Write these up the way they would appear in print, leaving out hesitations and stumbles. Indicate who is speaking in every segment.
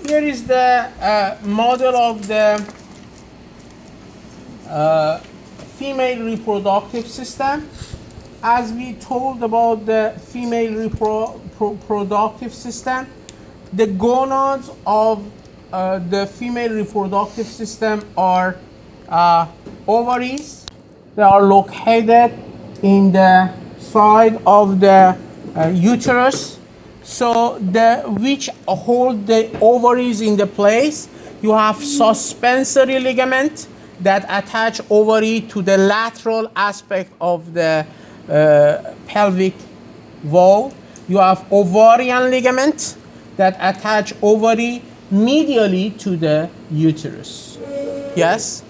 Speaker 1: Here is the model of the female reproductive system. As we told about the female reproductive system, the gonads of the female reproductive system are ovaries. They are located in the side of the uterus. So which hold the ovaries in the place. You have suspensory ligament that attach ovary to the lateral aspect of the pelvic wall. You have ovarian ligament that attach ovary medially to the uterus. Yes?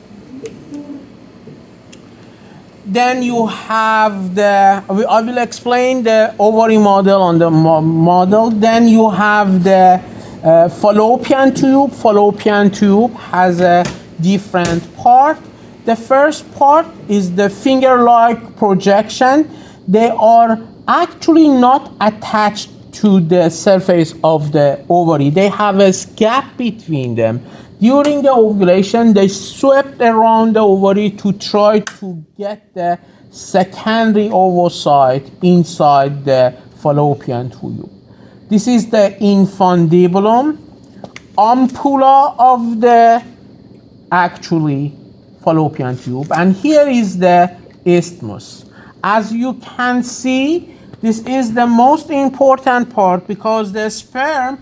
Speaker 1: Then you have I will explain the ovary model on the model. Then you have the fallopian tube. Fallopian tube has a different part. The first part is the finger-like projection. They are actually not attached to the surface of the ovary. They have a gap between them. During the ovulation, they swept around the ovary to try to get the secondary ovocyte inside the fallopian tube. This is the infundibulum, ampulla of the actually fallopian tube, and here is the isthmus. As you can see, this is the most important part because the sperm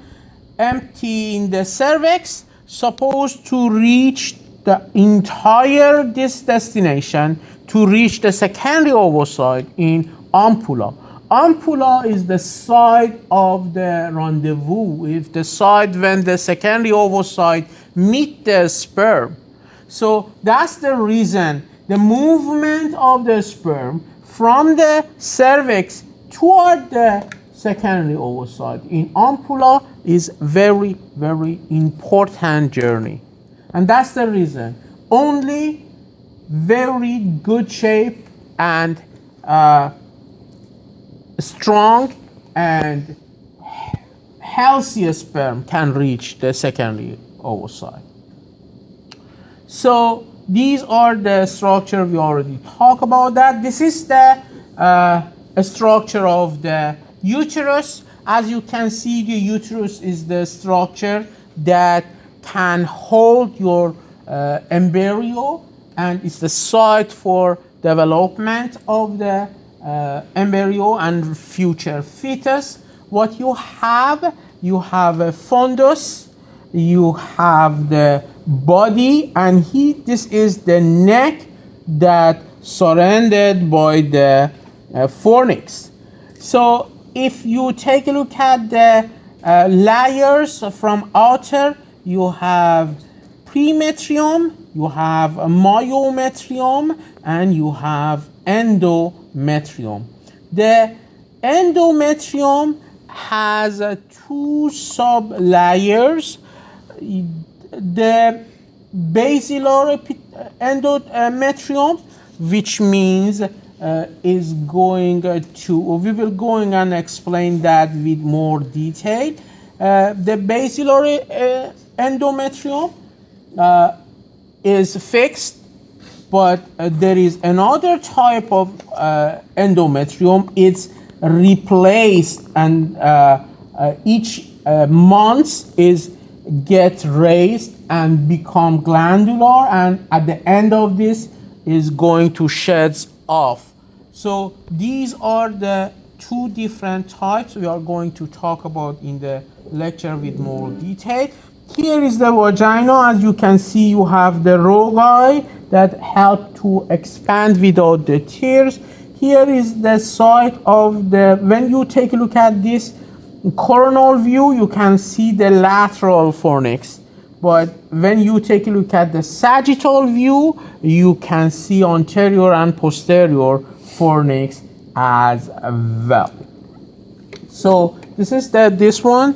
Speaker 1: empty in the cervix supposed to reach the entire this destination to reach the secondary ovocyte in ampulla. Ampulla is the site of the rendezvous. It's the site when the secondary ovocyte meet the sperm. So that's the reason the movement of the sperm from the cervix toward the secondary ovocyte in ampulla is very, very important journey. And that's the reason only very good shape and strong and healthy sperm can reach the secondary ovocyte. So these are the structure we already talked about that. This is the structure of the uterus. As you can see, the uterus is the structure that can hold your embryo, and it's the site for development of the embryo and future fetus. What you have a fundus, you have the body, and this is the neck that surrounded by the fornix. So if you take a look at the layers from outer, you have premetrium, you have myometrium, and you have endometrium. The endometrium has two sub layers. The basilar endometrium, which means is going to, we will going and explain that with more detail. The basilar endometrium is fixed, but there is another type of endometrium. It's replaced, and each month is get raised and become glandular, and at the end of this is going to shed off. So these are the two different types we are going to talk about in the lecture with more detail. Here is the vagina. As you can see, you have the roghi that help to expand without the tears. Here is the site of the, when you take a look at this coronal view, you can see the lateral fornix. But when you take a look at the sagittal view, you can see anterior and posterior fornix as well. So this is this one.